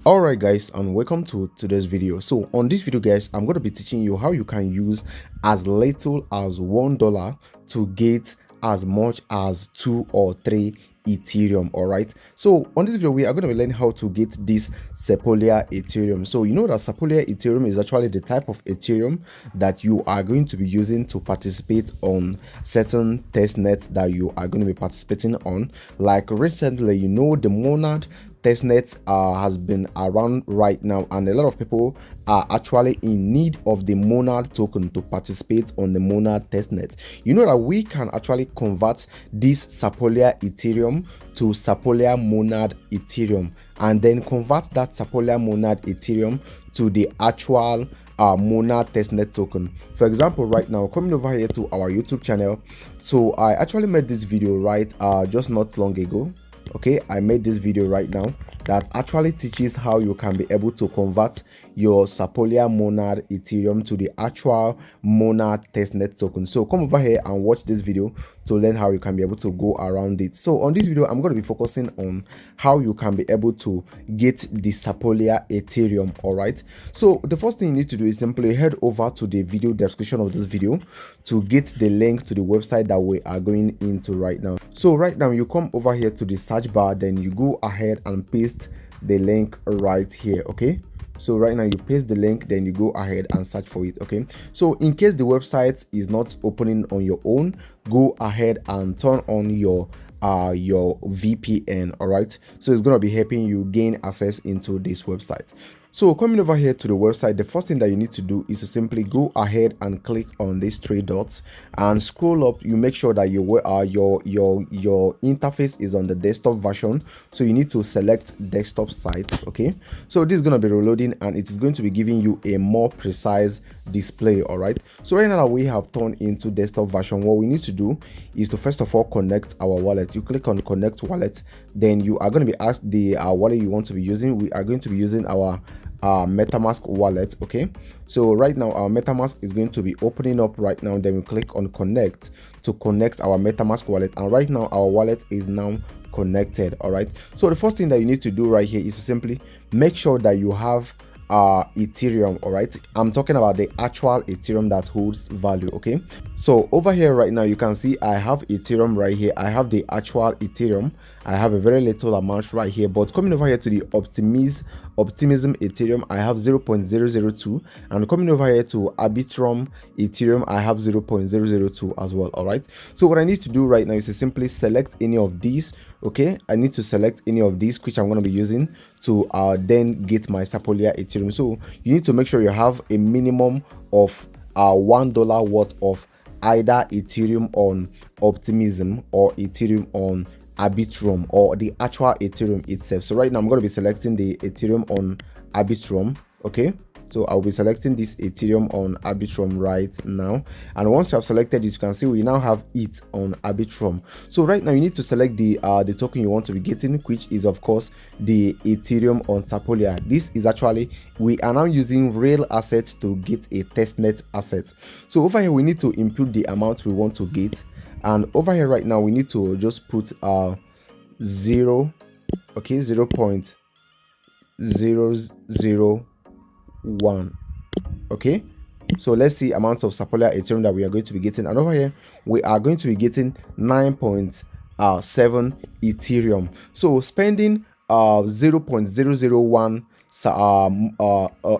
Alright guys, and welcome to today's video. So on this video guys, I'm going to be teaching you how you can use as little as $1 to get as much as 2 or 3 Ethereum. Alright, so on this video we are going to be learning how to get this sepolia Ethereum. So you know that sepolia Ethereum is actually the type of Ethereum that you are going to be using to participate on certain test nets that you are going to be participating on. Like recently, you know, the Monad testnet has been around right now, and a lot of people are actually in need of the Monad token to participate on the Monad testnet. You know that we can actually convert this sepolia Ethereum to sepolia Monad Ethereum, and then convert that sepolia Monad Ethereum to the actual Monad testnet token. For example, right now, coming over here to our YouTube channel, so I actually made this video right just not long ago. Okay, I made this video right now that actually teaches how you can be able to convert your sepolia Monad Ethereum to the actual Monad testnet token. So come over here and watch this video to learn how you can be able to go around it. So on this video, I'm going to be focusing on how you can be able to get the sepolia Ethereum. All right, so the first thing you need to do is simply head over to the video description of this video to get the link to the website that we are going into right now. So right now you come over here to the search bar, then you go ahead and paste the link right here. Okay, so right now you paste the link, then you go ahead and search for it. Okay, so in case the website is not opening on your own, go ahead and turn on your VPN. All right, so it's going to be helping you gain access into this website. So coming over here to the website, the first thing that you need to do is to simply go ahead and click on these three dots and scroll up. You make sure that your interface is on the desktop version, so you need to select desktop site. Okay, so this is going to be reloading and it is going to be giving you a more precise display. All right, so right now that we have turned into desktop version, what we need to do is to first of all connect our wallet. You click on connect wallet, then you are going to be asked the wallet you want to be using. We are going to be using our MetaMask wallet. Okay, so right now our MetaMask is going to be opening up right now. Then we click on connect to connect our MetaMask wallet, and right now our wallet is now connected. All right, so the first thing that you need to do right here is to simply make sure that you have Ethereum. All right, I'm talking about the actual Ethereum that holds value. Okay, so over here right now you can see I have Ethereum right here. I have the actual Ethereum. I have a very little amount right here, but coming over here to the optimism Ethereum, I have 0.002, and coming over here to Arbitrum Ethereum, I have 0.002 as well. All right, so what I need to do right now is to simply select any of these. Okay, I need to select any of these which I'm going to be using to then get my sepolia Ethereum. So you need to make sure you have a minimum of $1 worth of either Ethereum on Optimism or Ethereum on Arbitrum, or the actual Ethereum itself. So right now I'm going to be selecting the Ethereum on Arbitrum. Okay, so I'll be selecting this Ethereum on Arbitrum right now, and once you have selected this, you can see we now have it on Arbitrum. So right now you need to select the token you want to be getting, which is of course the Ethereum on sepolia. This is actually, we are now using real assets to get a testnet asset. So over here we need to input the amount we want to get, and over here right now we need to just put 0, okay, 0.001. okay, so let's see amounts of sepolia Ethereum that we are going to be getting, and over here we are going to be getting 9.7 Ethereum. So spending 0.001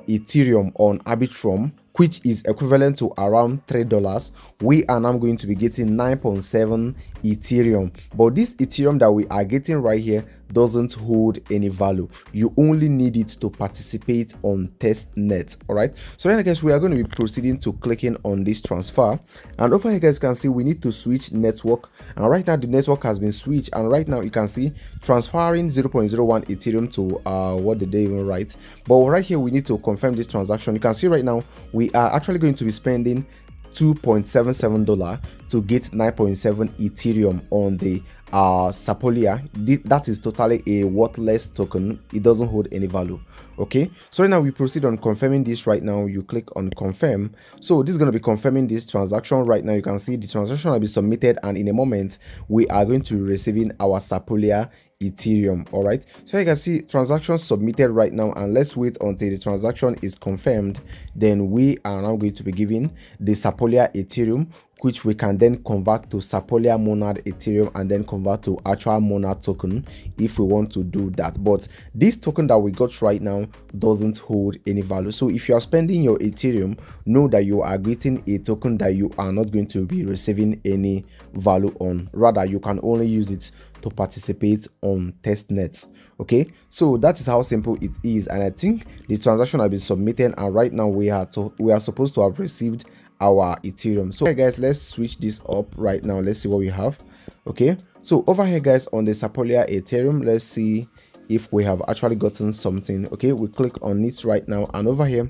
Ethereum on Arbitrum, which is equivalent to around $3, we are now going to be getting 9.7 Ethereum. But this Ethereum that we are getting right here doesn't hold any value. You only need it to participate on testnet. All right, so then guys, we are going to be proceeding to clicking on this transfer, and over here guys can see we need to switch network, and right now the network has been switched, and right now you can see transferring 0.01 Ethereum to what did they even write, but right here we need to confirm this transaction. You can see right now we are actually going to be spending $2.77 to get 9.7 Ethereum on the sepolia. That is totally a worthless token. It doesn't hold any value. Okay, so right now we proceed on confirming this. Right now you click on confirm. So this is going to be confirming this transaction. Right now you can see the transaction will be submitted, and in a moment we are going to be receiving our sepolia Ethereum. All right, so you can see transactions submitted right now, and let's wait until the transaction is confirmed. Then we are now going to be given the sepolia Ethereum, which we can then convert to sepolia monad Ethereum and then convert to actual monad token if we want to do that. But this token that we got right now doesn't hold any value. So if you are spending your Ethereum, know that you are getting a token that you are not going to be receiving any value on. Rather, you can only use it to participate on test nets. Okay, so that is how simple it is, and I think the transaction has been submitted, and right now we are supposed to have received our Ethereum. So guys, let's switch this up right now. Let's see what we have. Okay, so over here guys, on the sepolia Ethereum, let's see if we have actually gotten something. Okay, we click on it right now, and over here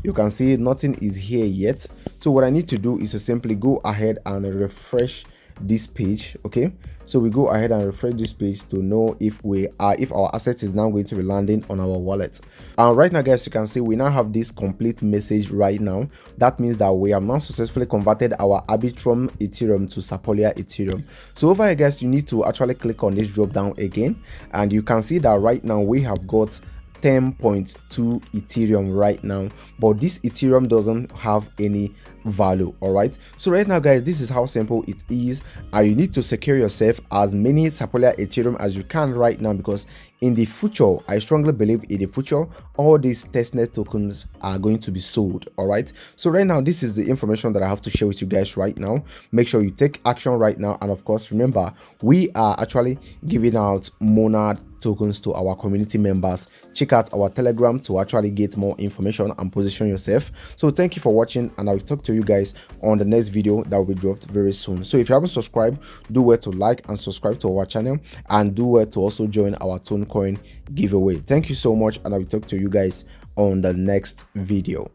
you can see nothing is here yet. So what I need to do is to simply go ahead and refresh this page. Okay, so we go ahead and refresh this page to know if our asset is now going to be landing on our wallet. And right now guys, you can see we now have this complete message right now. That means that we have now successfully converted our Arbitrum Ethereum to sepolia Ethereum. So over here guys, you need to actually click on this drop down again, and you can see that right now we have got 10.2 Ethereum right now, but this Ethereum doesn't have any value. All right, so right now guys, this is how simple it is, and you need to secure yourself as many sepolia Ethereum as you can right now, because in the future, I strongly believe in the future all these testnet tokens are going to be sold. All right, so right now this is the information that I have to share with you guys right now. Make sure you take action right now, and of course remember, we are actually giving out monad tokens to our community members. Check out our Telegram to actually get more information and position yourself. So thank you for watching, and I will talk to you guys on the next video that will be dropped very soon. So if you haven't subscribed, do well to like and subscribe to our channel, and do well to also join our Tone Coin giveaway. Thank you so much, and I will talk to you guys on the next video.